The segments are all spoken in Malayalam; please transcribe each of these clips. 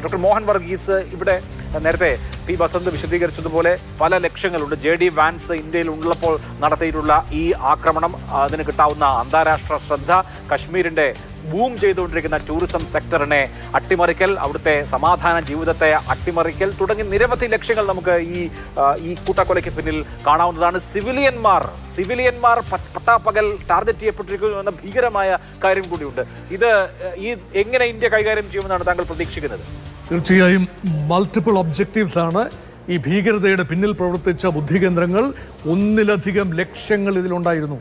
ഡോക്ടർ മോഹൻ വർഗീസ്, ഇവിടെ നേരത്തെ പി ബസന്ത് വിശദീകരിച്ചതുപോലെ പല ലക്ഷ്യങ്ങളുണ്ട്. JD വാൻസ് ഇന്ത്യയിൽ ഉള്ളപ്പോൾ നടത്തിയിട്ടുള്ള ഈ ആക്രമണം, അതിന് കിട്ടാവുന്ന അന്താരാഷ്ട്ര ശ്രദ്ധ, കശ്മീരിന്റെ ബൂം ചെയ്തുകൊണ്ടിരിക്കുന്ന ടൂറിസം സെക്ടറിനെ അട്ടിമറിക്കൽ, അവിടുത്തെ സമാധാന ജീവിതത്തെ അട്ടിമറിക്കൽ തുടങ്ങി നിരവധി ലക്ഷ്യങ്ങൾ നമുക്ക് ഈ കൂട്ടക്കൊലയ്ക്ക് പിന്നിൽ കാണാവുന്നതാണ്. സിവിലിയന്മാർ പട്ടാപ്പകൽ ടാർഗറ്റ് ചെയ്യപ്പെട്ടിരിക്കുന്നു എന്ന ഭീകരമായ കാര്യം കൂടിയുണ്ട്. ഇത് എങ്ങനെ ഇന്ത്യ കൈകാര്യം ചെയ്യുമെന്നാണ് താങ്കൾ പ്രതീക്ഷിക്കുന്നത്? തീർച്ചയായും മൾട്ടിപ്പിൾ ഒബ്ജക്റ്റീവ്സ് ആണ് ഈ ഭീകരതയുടെ പിന്നിൽ പ്രവർത്തിച്ച ബുദ്ധികേന്ദ്രങ്ങൾ. ഒന്നിലധികം ലക്ഷ്യങ്ങൾ ഇതിലുണ്ടായിരുന്നു.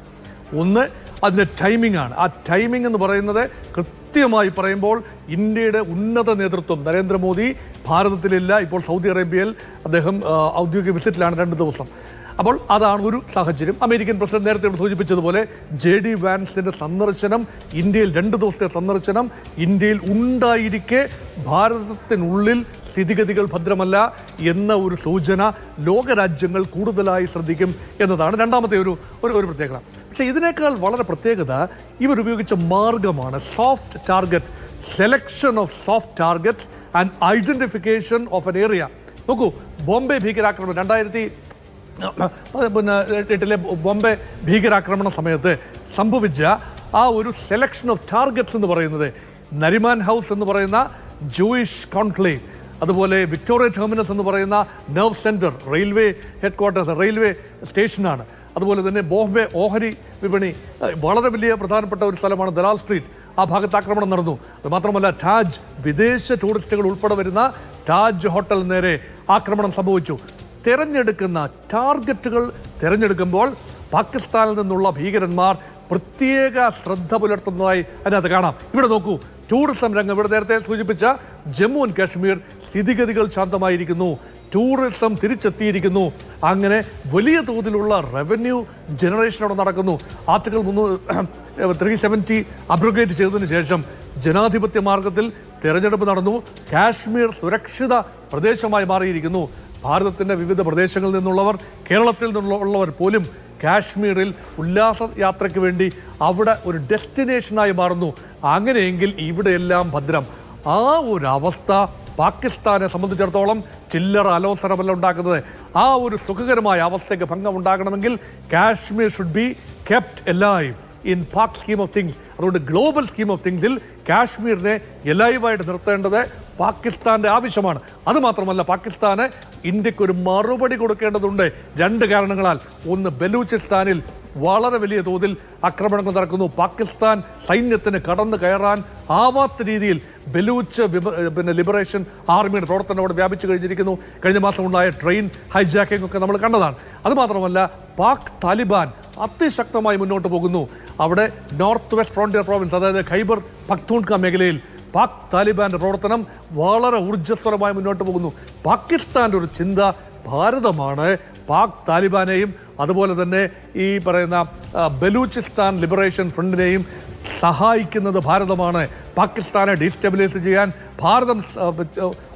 ഒന്ന്, അതിൻ്റെ ടൈമിംഗ് ആണ്. ആ ടൈമിംഗ് എന്ന് പറയുന്നത് കൃത്യമായി പറയുമ്പോൾ ഇന്ത്യയുടെ ഉന്നത നേതൃത്വം നരേന്ദ്രമോദി ഭാരതത്തിലില്ല. ഇപ്പോൾ സൗദി അറേബ്യയിൽ അദ്ദേഹം ഔദ്യോഗിക വിസിറ്റിലാണ് 2 ദിവസം. അപ്പോൾ അതാണ് ഒരു സാഹചര്യം. അമേരിക്കൻ പ്രസിഡന്റ് നേരത്തെ സൂചിപ്പിച്ചതുപോലെ JD വാൻസിന്റെ സന്ദർശനം, ഇന്ത്യയിൽ 2 ദിവസത്തെ സന്ദർശനം ഇന്ത്യയിൽ ഉണ്ടായിരിക്കെ ഭാരതത്തിനുള്ളിൽ സ്ഥിതിഗതികൾ ഭദ്രമല്ല എന്ന ഒരു സൂചന ലോകരാജ്യങ്ങൾ കൂടുതലായി ശ്രദ്ധിക്കും എന്നതാണ് രണ്ടാമത്തെ ഒരു പ്രത്യേകത. പക്ഷേ ഇതിനേക്കാൾ വളരെ പ്രത്യേകത ഇവരുപയോഗിച്ച മാർഗമാണ്. Soft target, selection of soft target and identification of N area. നോക്കൂ, ബോംബെ ഭീകരാക്രമണം 2008 ബോംബെ ഭീകരാക്രമണ സമയത്ത് സംഭവിച്ച ആ ഒരു സെലക്ഷൻ ഓഫ് ടാർഗറ്റ്സ് എന്ന് പറയുന്നത് നരിമാൻ ഹൗസ് എന്ന് പറയുന്ന ജൂയിഷ് കോൺക്ലേവ്, അതുപോലെ വിക്ടോറിയ ടെർമിനസ് എന്ന് പറയുന്ന nerve centre, railway headquarters, railway സ്റ്റേഷനാണ്. അതുപോലെ തന്നെ ബോംബെ ഓഹരി വിപണി, വളരെ വലിയ പ്രധാനപ്പെട്ട ഒരു സ്ഥലമാണ് ദലാൽ സ്ട്രീറ്റ്. ആ ഭാഗത്ത് ആക്രമണം നടന്നു. അതുമാത്രമല്ല, ടാജ്, വിദേശ ടൂറിസ്റ്റുകൾ ഉൾപ്പെടെ വരുന്ന ടാജ് ഹോട്ടൽ നേരെ ആക്രമണം സംഭവിച്ചു. തിരഞ്ഞെടുക്കുന്ന ടാർഗറ്റുകൾ തിരഞ്ഞെടുക്കുമ്പോൾ പാകിസ്ഥാനിൽ നിന്നുള്ള ഭീകരന്മാർ പ്രത്യേക ശ്രദ്ധ പുലർത്തുന്നതായി അതിനകത്ത് കാണാം. ഇവിടെ നോക്കൂ, ടൂറിസം രംഗം, ഇവിടെ നേരത്തെ സൂചിപ്പിച്ച ജമ്മു ആൻഡ് കാശ്മീർ സ്ഥിതിഗതികൾ ശാന്തമായിരിക്കുന്നു, ടൂറിസം തിരിച്ചെത്തിയിരിക്കുന്നു. അങ്ങനെ വലിയ തോതിലുള്ള റവന്യൂ ജനറേഷൻ അവിടെ നടക്കുന്നു. ആർട്ടിക്കിൾ 370 അബ്രോഗേറ്റ് ചെയ്തതിനു ശേഷം ജനാധിപത്യ മാർഗത്തിൽ തെരഞ്ഞെടുപ്പ് നടന്നു. കാശ്മീർ സുരക്ഷിത പ്രദേശമായി മാറിയിരിക്കുന്നു. ഭാരതത്തിൻ്റെ വിവിധ പ്രദേശങ്ങളിൽ നിന്നുള്ളവർ, കേരളത്തിൽ നിന്നുള്ളവർ പോലും കാശ്മീരിൽ ഉല്ലാസ യാത്രയ്ക്ക് വേണ്ടി അവിടെ ഒരു ഡെസ്റ്റിനേഷനായി മാറുന്നു. അങ്ങനെയെങ്കിൽ ഇവിടെയെല്ലാം ഭദ്രം. ആ ഒരു അവസ്ഥ പാകിസ്ഥാനെ സംബന്ധിച്ചിടത്തോളം ചില്ലറ അലോസരമല്ല ഉണ്ടാക്കുന്നത്. ആ ഒരു സുഖകരമായ അവസ്ഥയ്ക്ക് ഭംഗം ഉണ്ടാകണമെങ്കിൽ Kashmir should be kept alive in Pak scheme of things. അതുകൊണ്ട് ഗ്ലോബൽ സ്കീം ഓഫ് തിങ്സിൽ കാശ്മീരിനെ എലൈവായിട്ട് നിർത്തേണ്ടത് പാകിസ്ഥാന്റെ ആവശ്യമാണ്. അതുമാത്രമല്ല, പാകിസ്ഥാന് ഇന്ത്യക്കൊരു മറുപടി കൊടുക്കേണ്ടതുണ്ട് 2 കാരണങ്ങളാൽ. ഒന്ന്, ബലൂചിസ്ഥാനിൽ വളരെ വലിയ തോതിൽ ആക്രമണങ്ങൾ നടക്കുന്നു. പാകിസ്ഥാൻ സൈന്യത്തിന് കടന്നു കയറാൻ ആവാത്ത രീതിയിൽ ബലൂച്ച് ലിബറേഷൻ ആർമിയുടെ പ്രവർത്തനം അവിടെ വ്യാപിച്ചു കഴിഞ്ഞിരിക്കുന്നു. കഴിഞ്ഞ മാസം ഉണ്ടായ ട്രെയിൻ ഹൈജാക്കിംഗ് ഒക്കെ നമ്മൾ കണ്ടതാണ്. അതുമാത്രമല്ല, പാക് താലിബാൻ അതിശക്തമായി മുന്നോട്ട് പോകുന്നു. അവിടെ നോർത്ത് വെസ്റ്റ് ഫ്രോണ്ടിയർ പ്രോവിൻസ്, അതായത് ഖൈബർ പഖ്തൂൺഖ മേഖലയിൽ പാക് താലിബാന്റെ പ്രവർത്തനം വളരെ ഊർജ്ജസ്വലമായി മുന്നോട്ട് പോകുന്നു. പാകിസ്ഥാൻ്റെ ഒരു ചിന്ത ഭാരതമാണ്. പാക് താലിബാനെയും അതുപോലെ തന്നെ ഈ പറയുന്ന ബലൂചിസ്ഥാൻ ലിബറേഷൻ ഫ്രണ്ടിനെയും സഹായിക്കുന്നത് ഭാരതമാണ്. പാകിസ്ഥാനെ ഡീസ്റ്റെബിലൈസ് ചെയ്യാൻ ഭാരതം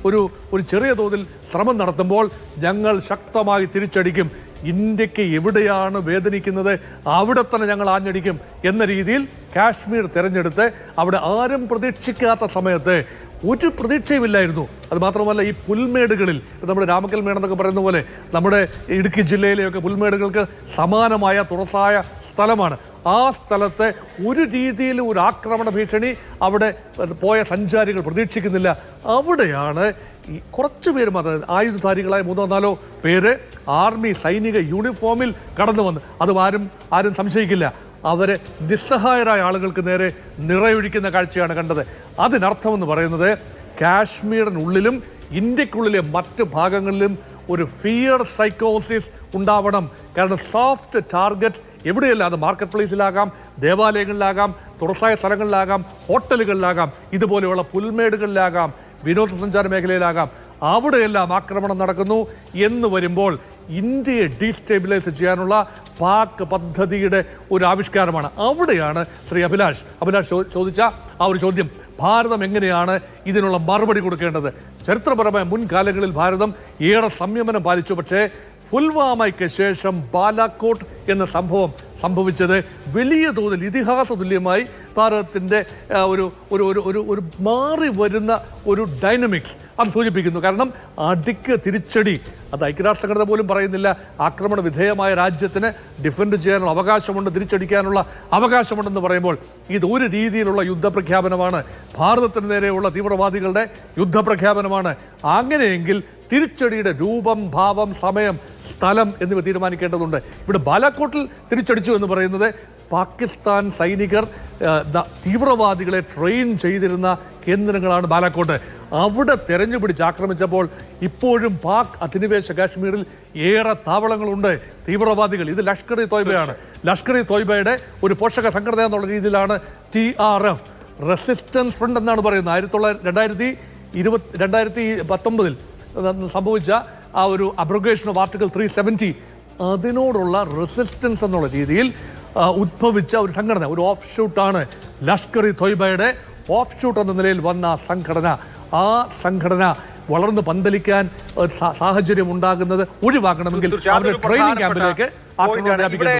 ഒരു ചെറിയ തോതിൽ ശ്രമം നടത്തുമ്പോൾ ഞങ്ങൾ ശക്തമായി തിരിച്ചടിക്കും. ഇന്ത്യക്ക് എവിടെയാണ് വേദനിക്കുന്നത് അവിടെ തന്നെ ഞങ്ങൾ ആഞ്ഞടിക്കും എന്ന രീതിയിൽ കാശ്മീർ തിരഞ്ഞെടുത്ത് അവിടെ ആരും പ്രതീക്ഷിക്കാത്ത സമയത്ത് ഒരു പ്രതീക്ഷയുമില്ലായിരുന്നു. അത് മാത്രമല്ല, ഈ പുൽമേടുകളിൽ, നമ്മുടെ രാമക്കൽമേട് എന്നൊക്കെ പറയുന്ന പോലെ നമ്മുടെ ഇടുക്കി ജില്ലയിലെയൊക്കെ പുൽമേടുകൾക്ക് സമാനമായ തുറസായ സ്ഥലമാണ്. ആ സ്ഥലത്ത് ഒരു രീതിയിൽ ഒരു ആക്രമണ ഭീഷണി അവിടെ പോയ സഞ്ചാരികൾ പ്രതീക്ഷിക്കുന്നില്ല. അവിടെയാണ് ഈ കുറച്ചു പേര് മാത്രം ആയുധധാരികളായ 3-4 പേര് ആർമി സൈനിക യൂണിഫോമിൽ കടന്നു വന്ന്, അതും ആരും സംശയിക്കില്ല, അവരെ നിസ്സഹായരായ ആളുകൾക്ക് നേരെ നിറയൊഴിക്കുന്ന കാഴ്ചയാണ് കണ്ടത്. അതിനർത്ഥമെന്ന് പറയുന്നത് കാശ്മീരിനുള്ളിലും ഇന്ത്യക്കുള്ളിലെ മറ്റ് ഭാഗങ്ങളിലും ഒരു ഫിയർ സൈക്കോസിസ് ഉണ്ടാവണം. കാരണം സോഫ്റ്റ് ടാർഗറ്റ് എവിടെയല്ല, അത് മാർക്കറ്റ് പ്ലേസിലാകാം, ദേവാലയങ്ങളിലാകാം, തുറസായ സ്ഥലങ്ങളിലാകാം, ഹോട്ടലുകളിലാകാം, ഇതുപോലെയുള്ള പുൽമേടുകളിലാകാം, വിനോദസഞ്ചാര മേഖലയിലാകാം, അവിടെയെല്ലാം ആക്രമണം നടക്കുന്നു എന്ന് വരുമ്പോൾ ഇന്ത്യയെ ഡീസ്റ്റെബിലൈസ് ചെയ്യാനുള്ള പാക് പദ്ധതിയുടെ ഒരു ആവിഷ്കാരമാണ്. അവിടെയാണ് ശ്രീ അഭിലാഷ് ചോദിച്ച ആ ഒരു ചോദ്യം, ഭാരതം എങ്ങനെയാണ് ഇതിനുള്ള മറുപടി കൊടുക്കേണ്ടത്? ചരിത്രപരമായ മുൻകാലങ്ങളിൽ ഭാരതം ഏറെ സംയമനം പാലിച്ചു. പക്ഷേ പുൽവാമയ്ക്ക് ശേഷം ബാലാക്കോട്ട് എന്ന സംഭവം സംഭവിച്ചത് വലിയ തോതിൽ ഇതിഹാസ തുല്യമായി ഭാരതത്തിൻ്റെ ഒരു ഒരു ഒരു ഒരു ഒരു മാറി വരുന്ന ഒരു ഡൈനമിക്സ് അത് സൂചിപ്പിക്കുന്നു. കാരണം അടിക്ക് തിരിച്ചടി അത് ഐക്യരാഷ്ട്രസംഘടന പോലും പറയുന്നില്ല. ആക്രമണ വിധേയമായ രാജ്യത്തിന് ഡിഫെൻഡ് ചെയ്യാനുള്ള അവകാശമുണ്ട്, തിരിച്ചടിക്കാനുള്ള അവകാശമുണ്ടെന്ന് പറയുമ്പോൾ ഇത് ഒരു രീതിയിലുള്ള യുദ്ധപ്രഖ്യാപനമാണ്. ഭാരതത്തിന് നേരെയുള്ള തീവ്രവാദികളുടെ യുദ്ധപ്രഖ്യാപനമാണ്. അങ്ങനെയെങ്കിൽ തിരിച്ചടിയുടെ രൂപം, ഭാവം, സമയം, സ്ഥലം എന്നിവ തീരുമാനിക്കേണ്ടതുണ്ട്. ഇവിടെ ബാലാക്കോട്ടിൽ തിരിച്ചടിച്ചു എന്ന് പറയുന്നത് പാകിസ്ഥാൻ സൈനികർ തീവ്രവാദികളെ ട്രെയിൻ ചെയ്തിരുന്ന കേന്ദ്രങ്ങളാണ് ബാലാക്കോട്ട്. അവിടെ തെരഞ്ഞുപിടിച്ച് ആക്രമിച്ചപ്പോൾ ഇപ്പോഴും പാക് അധിനിവേശ കാശ്മീരിൽ ഏറെ താവളങ്ങളുണ്ട് തീവ്രവാദികൾ. ഇത് ലഷ്കർ ഇ തോയ്ബയാണ്. ലഷ്കർ ഇ തോയ്ബയുടെ ഒരു പോഷക സംഘടന എന്നുള്ള രീതിയിലാണ് TRF, റെസിസ്റ്റൻസ് ഫ്രണ്ട് എന്നാണ് പറയുന്നത്. 2019 സംഭവിച്ച ആ ഒരു അബ്രോഗേഷൻ ഓഫ് ആർട്ടിക്കിൾ 370 അതിനോടുള്ള റെസിസ്റ്റൻസ് എന്നുള്ള രീതിയിൽ ഉദ്ഭവിച്ച ഒരു സംഘടന, ഒരു ഓഫ് ഷൂട്ടാണ് ലഷ്കർ ഇ തോയ്ബയുടെ ഓഫ് ഷൂട്ട് എന്ന നിലയിൽ വന്ന സംഘടന. ആ സംഘടന വളർന്ന് പന്തലിക്കാൻ സാഹചര്യം ഉണ്ടാകുന്നത് ഒഴിവാക്കണമെങ്കിൽ അവരുടെ ട്രെയിനിങ് ക്യാമ്പിലേക്ക് ആക്രമണം വ്യാപിക്കണം.